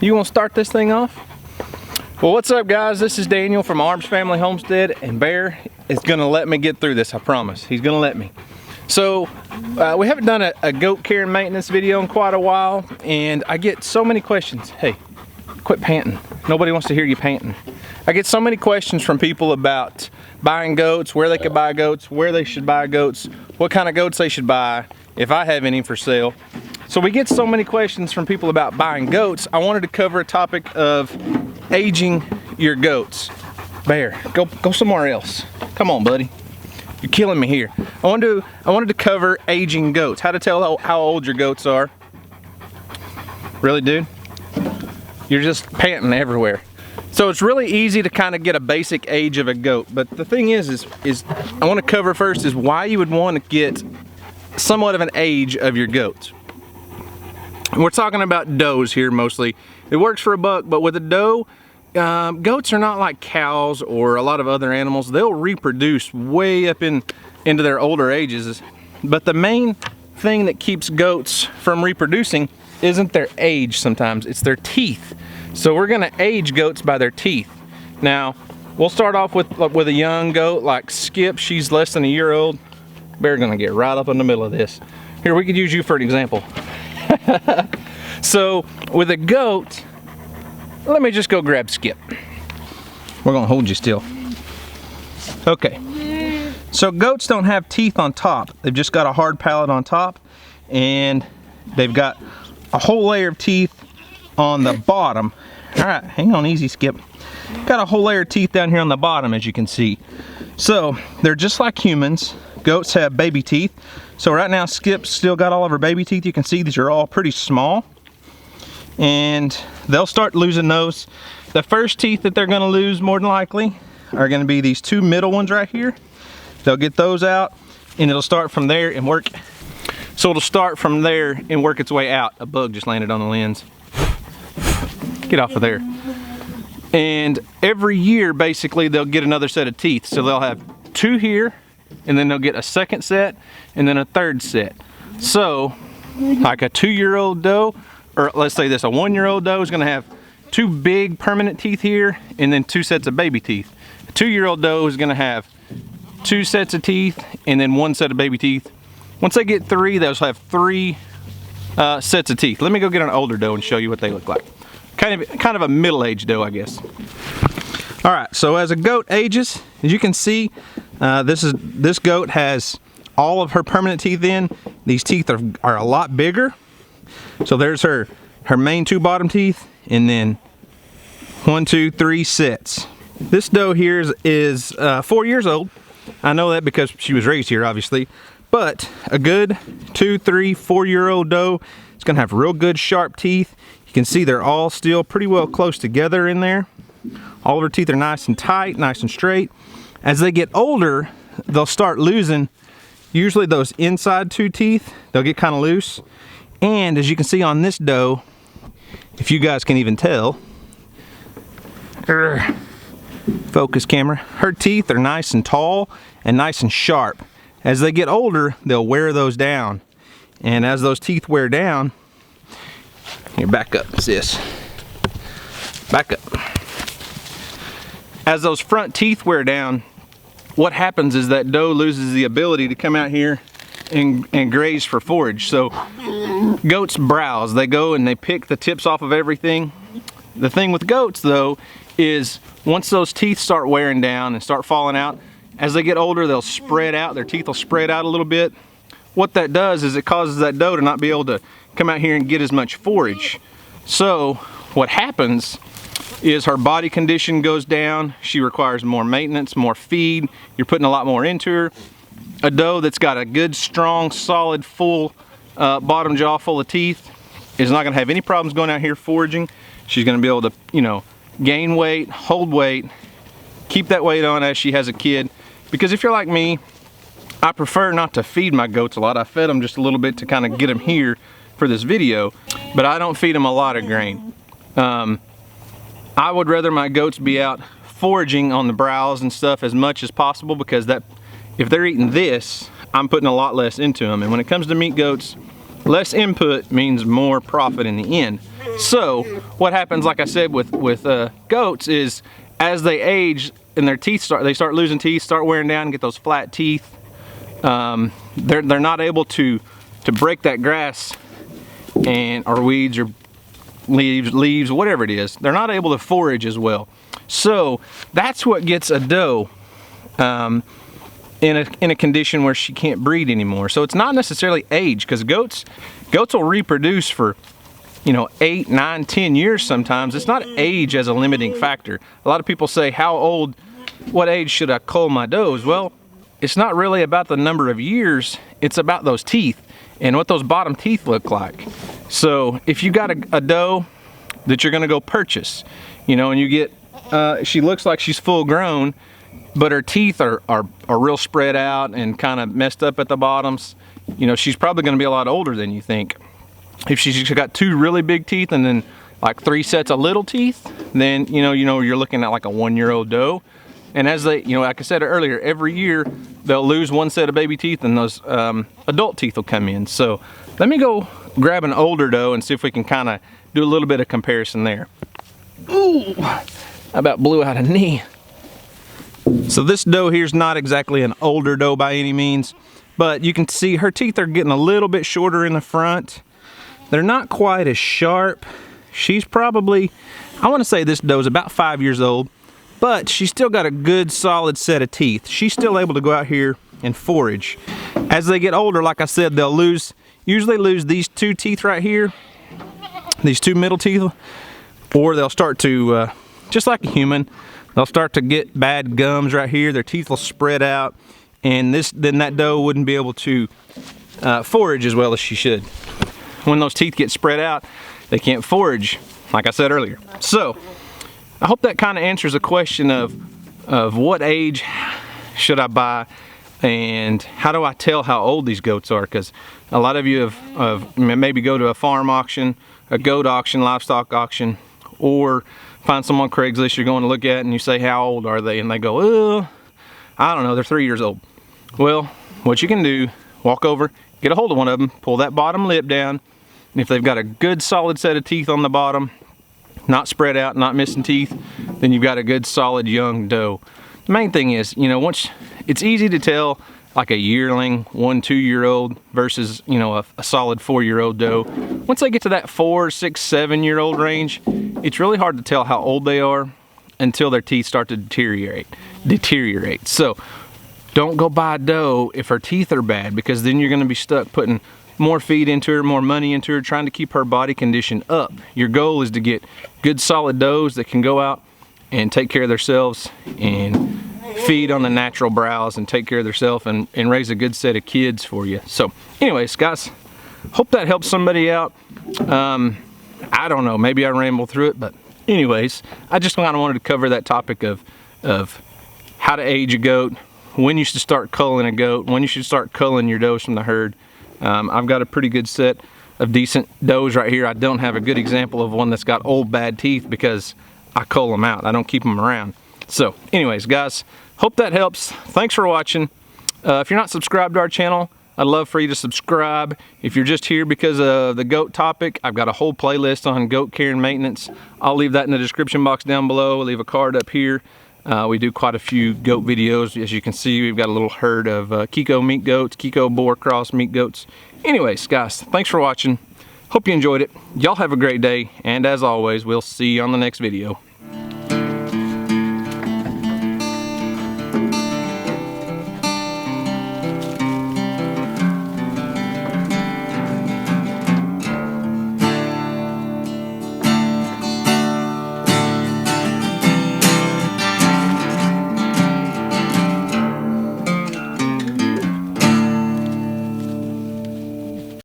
You want to start this thing off? Well, what's up guys? This is Daniel from Arms Family Homestead, and Bear is gonna let me get through this, I promise. He's gonna let me. So, we haven't done a goat care and maintenance video in quite a while, and I get so many questions. Hey, quit panting. Nobody wants to hear you panting. I get so many questions from people about buying goats, where they could buy goats, where they should buy goats, what kind of goats they should buy, if I have any for sale. So we get so many questions from people about buying goats. I wanted to cover a topic of aging your goats. Bear, go somewhere else. Come on, buddy. You're killing me here. I wanted to cover aging goats. How to tell how old your goats are. Really, dude? You're just panting everywhere. So it's really easy to kind of get a basic age of a goat. But the thing is I want to cover first is why you would want to get somewhat of an age of your goats. We're talking about does here mostly. It works for a buck, but with a doe, goats are not like cows or a lot of other animals. They'll reproduce way up into their older ages. But the main thing that keeps goats from reproducing isn't their age sometimes, it's their teeth. So we're gonna age goats by their teeth. Now, we'll start off with a young goat like Skip. She's less than a year old. Bear's gonna get right up in the middle of this. Here, we could use you for an example. So with a goat, let me just go grab Skip. We're gonna hold you still. Okay. So goats don't have teeth on top. They've just got a hard palate on top, and they've got a whole layer of teeth on the bottom. All right, hang on easy, Skip. Got a whole layer of teeth down here on the bottom, as you can see. So they're just like humans. Goats have baby teeth. So right now Skip's still got all of her baby teeth. You can see these are all pretty small, and they'll start losing those. The first teeth that they're gonna lose more than likely are gonna be these two middle ones right here. They'll get those out, and it'll start from there and work. So it'll start from there and work its way out. A bug just landed on the lens. Get off of there. And every year, basically, they'll get another set of teeth. So they'll have two here, and then they'll get a second set, and then a third set. So, like a 2-year-old doe, or let's say this, a 1-year-old doe is gonna have two big permanent teeth here, and then two sets of baby teeth. A 2-year-old doe is gonna have two sets of teeth, and then one set of baby teeth. Once they get three, they'll have three sets of teeth. Let me go get an older doe and show you what they look like. Kind of a middle-aged doe, I guess. All right, so as a goat ages, as you can see, this goat has all of her permanent teeth in. These teeth are a lot bigger. So there's her main two bottom teeth, and then 1, 2, 3 sets. This doe here is 4 years old. I know that because she was raised here, obviously. But a good 2, 3, 4-year-old doe is gonna have real good sharp teeth. You can see they're all still pretty well close together in there. All of her teeth are nice and tight, nice and straight. As they get older, they'll start losing usually those inside two teeth. They'll get kind of loose. And as you can see on this doe, if you guys can even tell, focus camera, her teeth are nice and tall and nice and sharp. As they get older, they'll wear those down. And as those teeth wear down, here, back up, sis. Back up. As those front teeth wear down, what happens is that doe loses the ability to come out here and graze for forage. So goats browse. They go and they pick the tips off of everything. The thing with goats though is once those teeth start wearing down and start falling out, as they get older, they'll spread out. Their teeth will spread out a little bit. What that does is it causes that doe to not be able to come out here and get as much forage. So what happens is her body condition goes down. She requires more maintenance, more feed. You're putting a lot more into her. A doe that's got a good, strong, solid, full bottom jaw full of teeth is not gonna have any problems going out here foraging. She's gonna be able to, you know, gain weight, hold weight, keep that weight on as she has a kid. Because if you're like me, I prefer not to feed my goats a lot. I fed them just a little bit to kind of get them here for this video, but I don't feed them a lot of grain. I would rather my goats be out foraging on the browse and stuff as much as possible, because that, if they're eating this, I'm putting a lot less into them. And when it comes to meat goats, less input means more profit in the end. So what happens, like I said, with goats is as they age and their teeth start losing teeth, start wearing down, and get those flat teeth. They're not able to break that grass or weeds or leaves, whatever it is. They're not able to forage as well. So that's what gets a doe in a condition where she can't breed anymore. So it's not necessarily age, because goats will reproduce for 8, 9, 10 years sometimes. It's not age as a limiting factor. A lot of people say, what age should I cull my does? Well, it's not really about the number of years, it's about those teeth and what those bottom teeth look like. So if you got a doe that you're gonna go purchase, and you get, she looks like she's full grown, but her teeth are real spread out and kind of messed up at the bottoms, she's probably gonna be a lot older than you think. If she's got 2 really big teeth and then like 3 sets of little teeth, then you're looking at like a 1-year-old doe. And as they, like I said earlier, every year they'll lose 1 set of baby teeth and those adult teeth will come in. So let me go grab an older doe and see if we can kind of do a little bit of comparison there. Ooh, I about blew out a knee. So this doe here's not exactly an older doe by any means, but you can see her teeth are getting a little bit shorter in the front. They're not quite as sharp. She's probably, I want to say this doe's about 5 years old, but she's still got a good solid set of teeth. She's still able to go out here and forage. As they get older, like I said, they'll usually lose these 2 teeth right here, these 2 middle teeth, or they'll start to, just like a human, they'll start to get bad gums right here. Their teeth will spread out, and then that doe wouldn't be able to forage as well as she should. When those teeth get spread out, they can't forage, like I said earlier. So I hope that kind of answers the question of what age should I buy and how do I tell how old these goats are, because a lot of you have maybe go to a farm auction, a goat auction, livestock auction, or find someone on Craigslist you're going to look at and you say, how old are they? And they go, oh, I don't know, they're 3 years old. Well, what you can do, walk over, get a hold of one of them, pull that bottom lip down, and if they've got a good solid set of teeth on the bottom, not spread out, not missing teeth, then you've got a good solid young doe. The main thing is, once it's easy to tell like a yearling, 1, 2-year-old versus, a solid 4-year-old doe. Once they get to that 4, 6, 7-year-old range, it's really hard to tell how old they are until their teeth start to deteriorate. So don't go buy a doe if her teeth are bad, because then you're gonna be stuck putting more feed into her, more money into her, trying to keep her body condition up. Your goal is to get good solid does that can go out and take care of themselves and feed on the natural browse and take care of themselves and raise a good set of kids for you. So anyways, guys, hope that helps somebody out. I don't know, maybe I rambled through it, but anyways, I just kind of wanted to cover that topic of how to age a goat, when you should start culling a goat, when you should start culling your does from the herd. I've got a pretty good set of decent does right here. I don't have a good example of one that's got old bad teeth because I cull them out. I don't keep them around. So anyways, guys, hope that helps. Thanks for watching. If you're not subscribed to our channel, I'd love for you to subscribe. If you're just here because of the goat topic, I've got a whole playlist on goat care and maintenance. I'll leave that in the description box down below. I'll leave a card up here. We do quite a few goat videos. As you can see, we've got a little herd of Kiko meat goats, Kiko boar cross meat goats. Anyways, guys, thanks for watching. Hope you enjoyed it. Y'all have a great day, and as always, we'll see you on the next video.